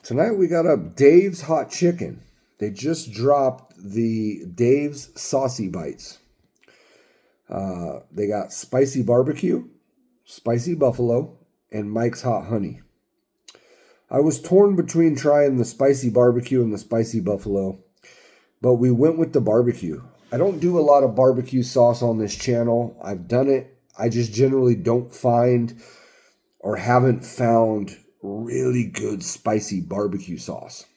Tonight we got up Dave's Hot Chicken. They just dropped the Dave's Saucy Bites. They got spicy barbecue, spicy buffalo, and Mike's Hot Honey. I was torn between trying the spicy barbecue and the spicy buffalo, but we went with the barbecue. I don't do a lot of barbecue sauce on this channel. I've done it. I just generally don't find or haven't found really good spicy barbecue sauce.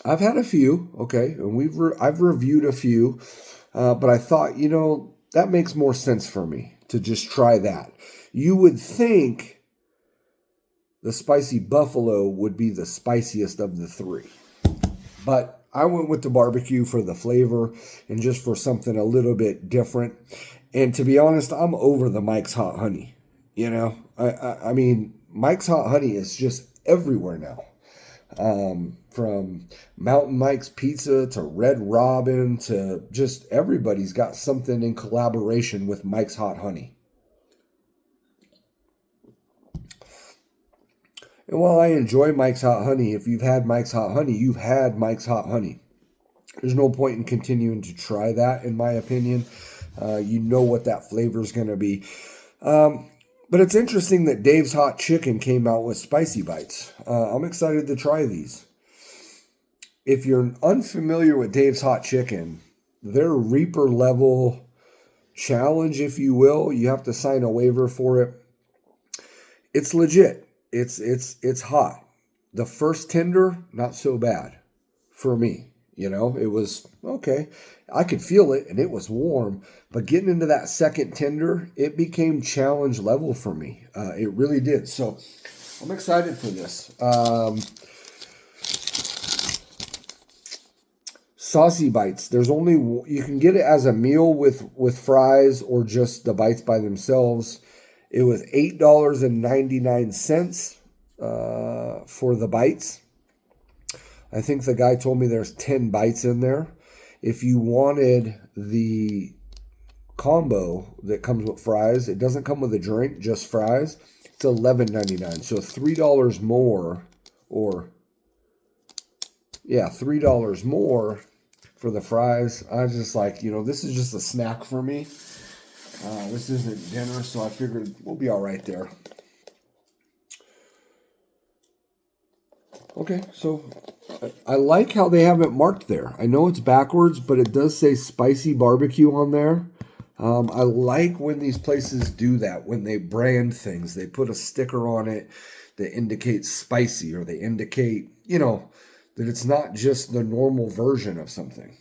I've had a few, okay, and I've reviewed a few, but I thought, that makes more sense for me to just try that. You would think the spicy buffalo would be the spiciest of the three, but I went with the barbecue for the flavor and just for something a little bit different. And to be honest, I'm over the Mike's Hot Honey. I mean, Mike's Hot Honey is just everywhere now. From Mountain Mike's Pizza to Red Robin to just everybody's got something in collaboration with Mike's Hot Honey. And while I enjoy Mike's Hot Honey, if you've had Mike's Hot Honey, you've had Mike's Hot Honey. There's no point in continuing to try that, in my opinion. You know what that flavor is going to be. But it's interesting that Dave's Hot Chicken came out with spicy bites. I'm excited to try these. If you're unfamiliar with Dave's Hot Chicken, their Reaper level challenge, if you will, you have to sign a waiver for it. It's legit. It's hot. The first tender, not so bad for me. It was okay. I could feel it and it was warm, but getting into that second tender, it became challenge level for me. It really did. So I'm excited for this. Saucy Bites. You can get it as a meal with fries or just the bites by themselves. It was $8.99 for the bites. I think the guy told me there's 10 bites in there. If you wanted the combo that comes with fries, it doesn't come with a drink, just fries. It's $11.99. So $3 more, $3 more for the fries. I was just like, this is just a snack for me. This isn't dinner, so I figured we'll be all right there. Okay, so I like how they have it marked there. I know it's backwards, but it does say spicy barbecue on there. I like when these places do that, when they brand things. They put a sticker on it that indicates spicy, or they indicate, that it's not just the normal version of something.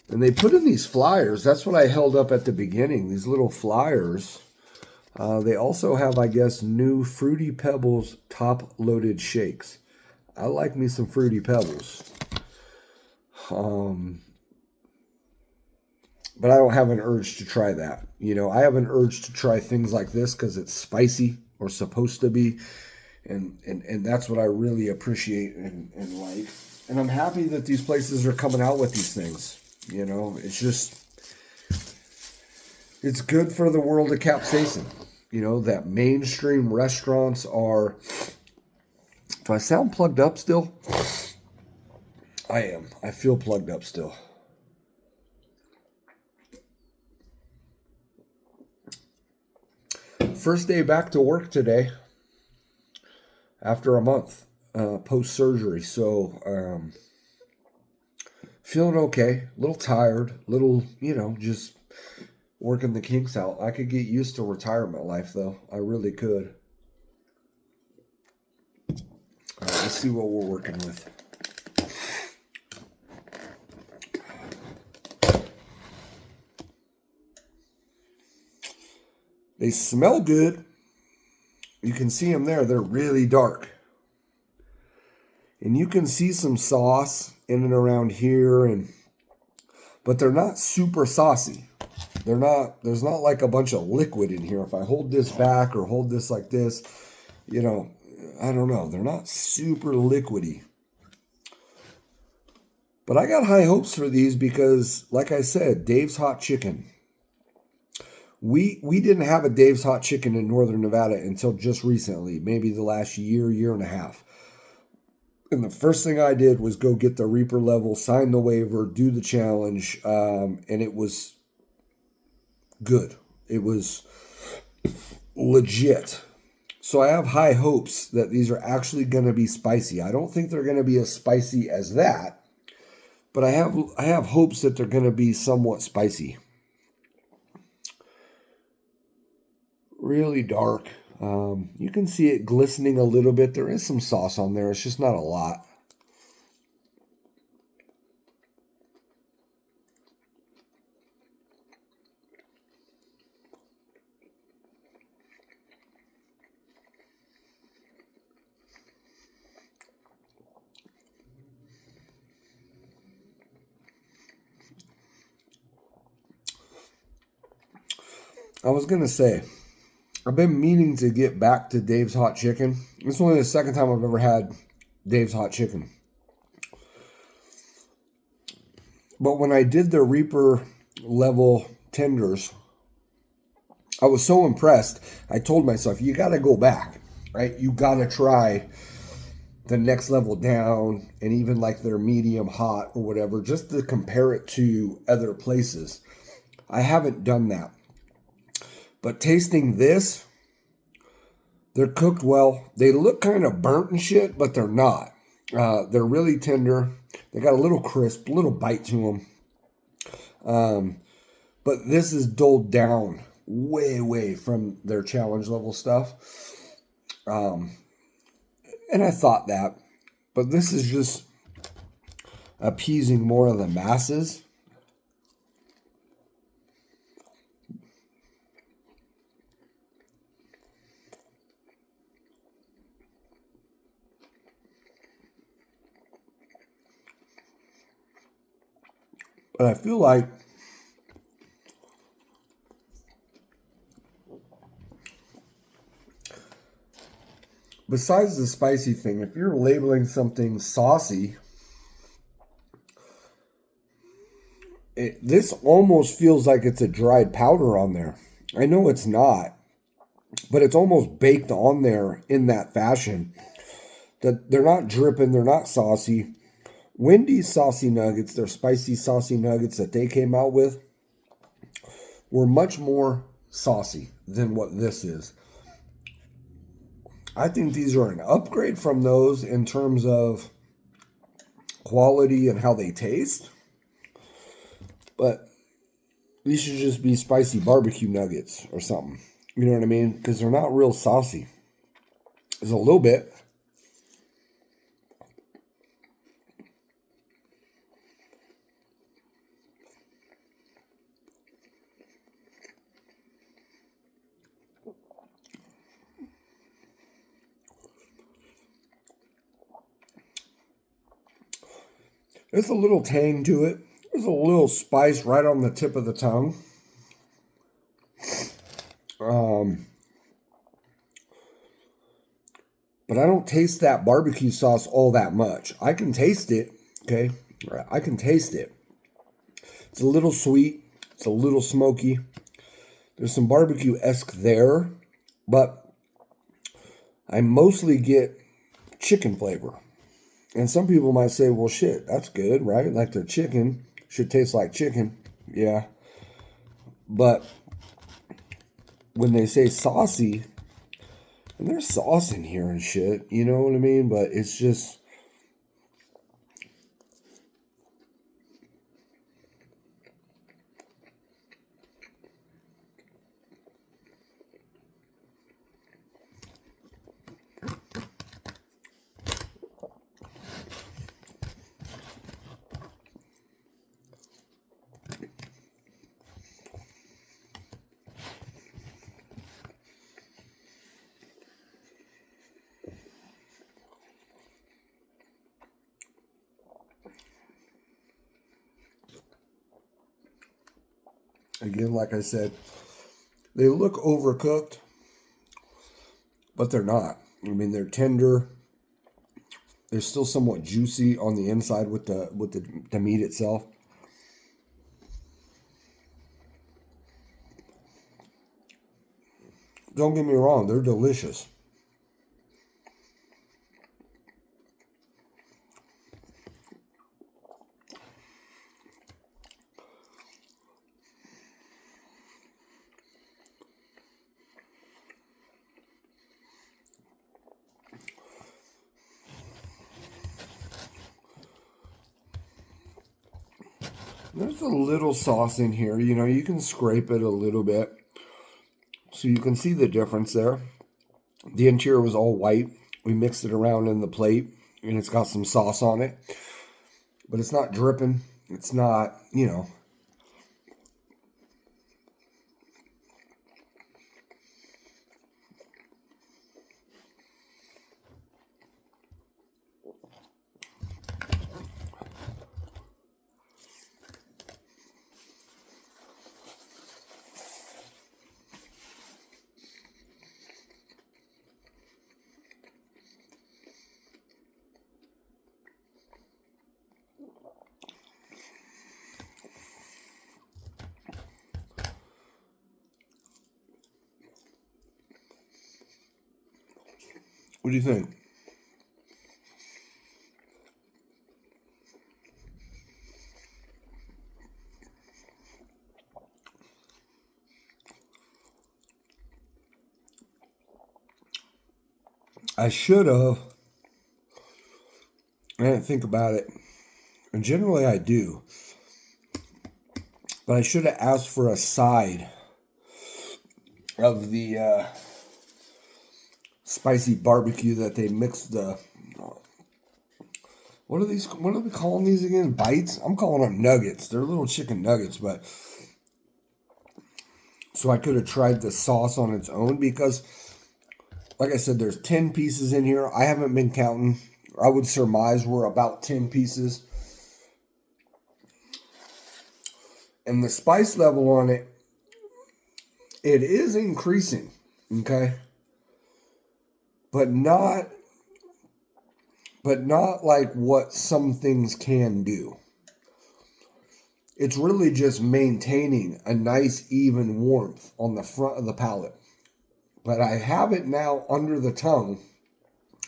And they put in these flyers. That's what I held up at the beginning, these little flyers. They also have, I guess, new Fruity Pebbles top-loaded shakes. I like me some Fruity Pebbles. But I don't have an urge to try that. I have an urge to try things like this because it's spicy, or supposed to be. And that's what I really appreciate and like. And I'm happy that these places are coming out with these things. It's just, it's good for the world of capsaicin. That mainstream restaurants are... Do I sound plugged up still? I am. I feel plugged up still. First day back to work today after a month post-surgery. So, feeling okay. A little tired. Just... working the kinks out. I could get used to retirement life, though. I really could. All right, let's see what we're working with. They smell good. You can see them there. They're really dark. And you can see some sauce in and around here, but they're not super saucy. There's not like a bunch of liquid in here. If I hold this back or hold this like this, I don't know. They're not super liquidy. But I got high hopes for these because, like I said, Dave's Hot Chicken. We didn't have a Dave's Hot Chicken in Northern Nevada until just recently, maybe the last year and a half. And the first thing I did was go get the Reaper level, sign the waiver, do the challenge, and it was good. It was legit. So I have high hopes that these are actually going to be spicy. I don't think they're going to be as spicy as that, but I have hopes that they're going to be somewhat spicy. Really dark. You can see it glistening a little bit. There is some sauce on there. It's just not a lot. I was going to say, I've been meaning to get back to Dave's Hot Chicken. It's only the second time I've ever had Dave's Hot Chicken. But when I did the Reaper level tenders, I was so impressed. I told myself, you got to go back, right? You got to try the next level down and even like their medium hot or whatever, just to compare it to other places. I haven't done that. But tasting this, they're cooked well. They look kind of burnt and shit, but they're not. They're really tender. They got a little crisp, a little bite to them. But this is dulled down way from their challenge level stuff. And I thought that. But this is just appeasing more of the masses. But I feel like besides the spicy thing, if you're labeling something saucy, this almost feels like it's a dried powder on there. I know it's not, but it's almost baked on there in that fashion. That they're not dripping, they're not saucy. Wendy's saucy nuggets, their spicy saucy nuggets that they came out with, were much more saucy than what this is. I think these are an upgrade from those in terms of quality and how they taste. But these should just be spicy barbecue nuggets or something. You know what I mean? Because they're not real saucy. There's a little bit. There's a little tang to it. There's a little spice right on the tip of the tongue. But I don't taste that barbecue sauce all that much. I can taste it, okay? I can taste it. It's a little sweet. It's a little smoky. There's some barbecue-esque there, but I mostly get chicken flavor. And some people might say, well, shit, that's good, right? Like their chicken should taste like chicken. Yeah. But when they say saucy, and there's sauce in here and shit, you know what I mean? But it's just... Again, like I said, they look overcooked, but they're not. I mean, they're tender. They're still somewhat juicy on the inside with the meat itself. Don't get me wrong, they're delicious. There's a little sauce in here. You know, you can scrape it a little bit. So you can see the difference there. The interior was all white. We mixed it around in the plate, and it's got some sauce on it. But it's not dripping. It's not, you know. What do you think? I should have. I didn't think about it. And generally I do. But I should have asked for a side of the spicy barbecue that they mixed the... What are we calling these again? Bites? I'm calling them nuggets. They're little chicken nuggets, but... So I could have tried the sauce on its own because, like I said, there's 10 pieces in here. I haven't been counting. I would surmise we're about 10 pieces. And the spice level on it, it is increasing, okay? But not like what some things can do. It's really just maintaining a nice even warmth on the front of the palate. But I have it now under the tongue,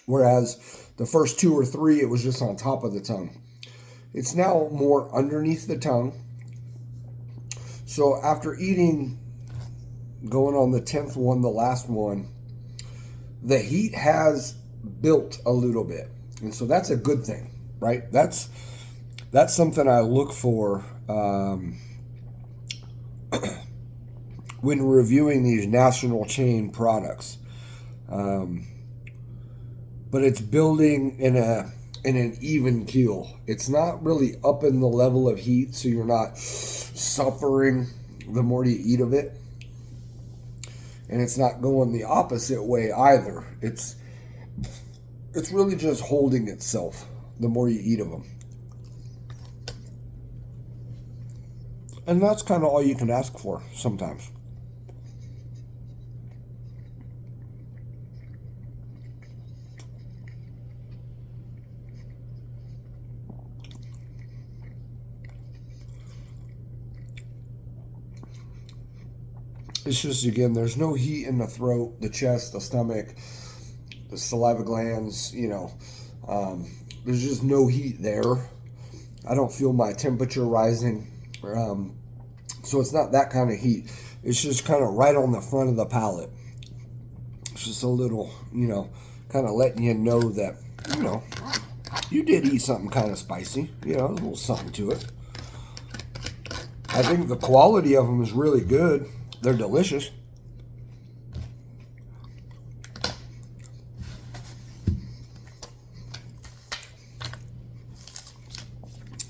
whereas the first 2 or 3, it was just on top of the tongue. It's now more underneath the tongue. So after eating, going on the 10th one, the last one, the heat has built a little bit. And so that's a good thing, right? That's something I look for when reviewing these national chain products. But it's building in an even keel. It's not really up in the level of heat, so you're not suffering the more you eat of it. And it's not going the opposite way either. It's really just holding itself the more you eat of them. And that's kind of all you can ask for sometimes. It's just, again, there's no heat in the throat, the chest, the stomach, the saliva glands, you know. There's just no heat there. I don't feel my temperature rising. So it's not that kind of heat. It's just kind of right on the front of the palate. It's just a little, you know, kind of letting you know that, you know, you did eat something kind of spicy. You know, a little something to it. I think the quality of them is really good. They're delicious.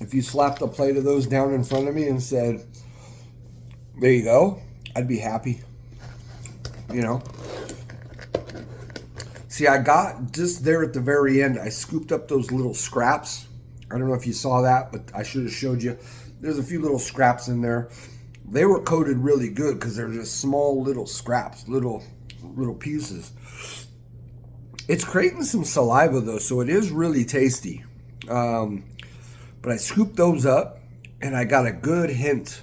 If you slapped a plate of those down in front of me and said, there you go, I'd be happy. You know? See, I got just there at the very end, I scooped up those little scraps. I don't know if you saw that, but I should have showed you. There's a few little scraps in there. They were coated really good because they're just small little scraps, little pieces. It's creating some saliva though, so it is really tasty. But I scooped those up and I got a good hint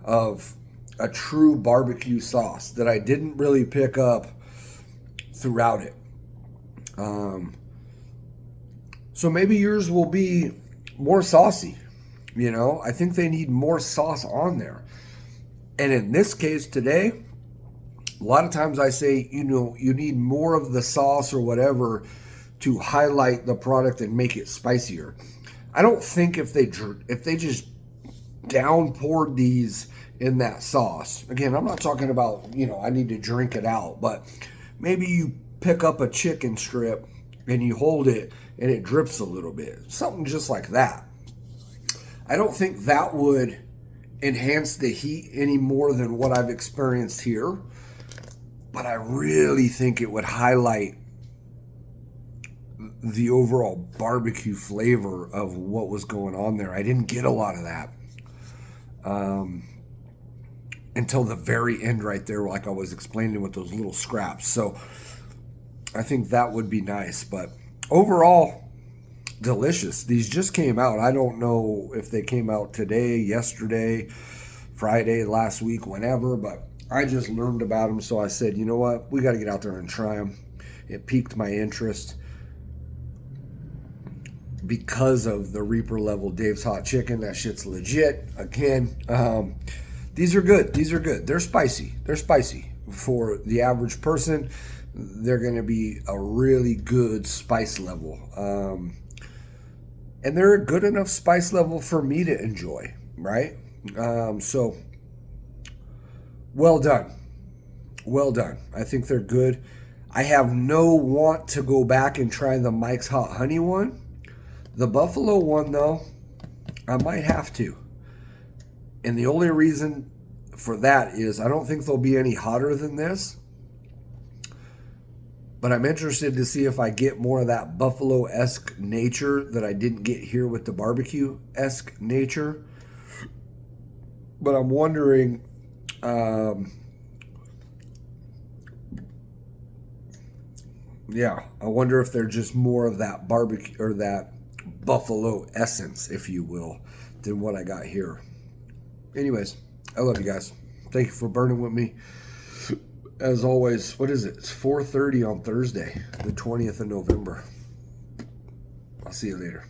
of a true barbecue sauce that I didn't really pick up throughout it. So maybe yours will be more saucy. I think they need more sauce on there. And in this case today, a lot of times I say, you need more of the sauce or whatever to highlight the product and make it spicier. I don't think if they just downpoured these in that sauce. Again, I'm not talking about, I need to drink it out, but maybe you pick up a chicken strip and you hold it and it drips a little bit. Something just like that. I don't think that would enhance the heat any more than what I've experienced here, but I really think it would highlight the overall barbecue flavor of what was going on there. I didn't get a lot of that until the very end right there, like I was explaining with those little scraps. So I think that would be nice, but overall, delicious. These just came out. I don't know if they came out today, yesterday, Friday, last week, whenever, but I just learned about them, so I said, you know what, we got to get out there and try them. It piqued my interest because of the Reaper level Dave's Hot Chicken. That shit's legit. Again, these are good. These are good. They're spicy. They're spicy. For the average person, they're going to be a really good spice level. And they're a good enough spice level for me to enjoy, right? So, well done. Well done. I think they're good. I have no want to go back and try the Mike's Hot Honey one. The Buffalo one, though, I might have to. And the only reason for that is I don't think they'll be any hotter than this. But I'm interested to see if I get more of that buffalo-esque nature that I didn't get here with the barbecue-esque nature. But I'm wondering, I wonder if they're just more of that barbecue or that buffalo essence, if you will, than what I got here. Anyways, I love you guys. Thank you for burning with me. As always, what is it? It's 4:30 on Thursday, the 20th of November. I'll see you later.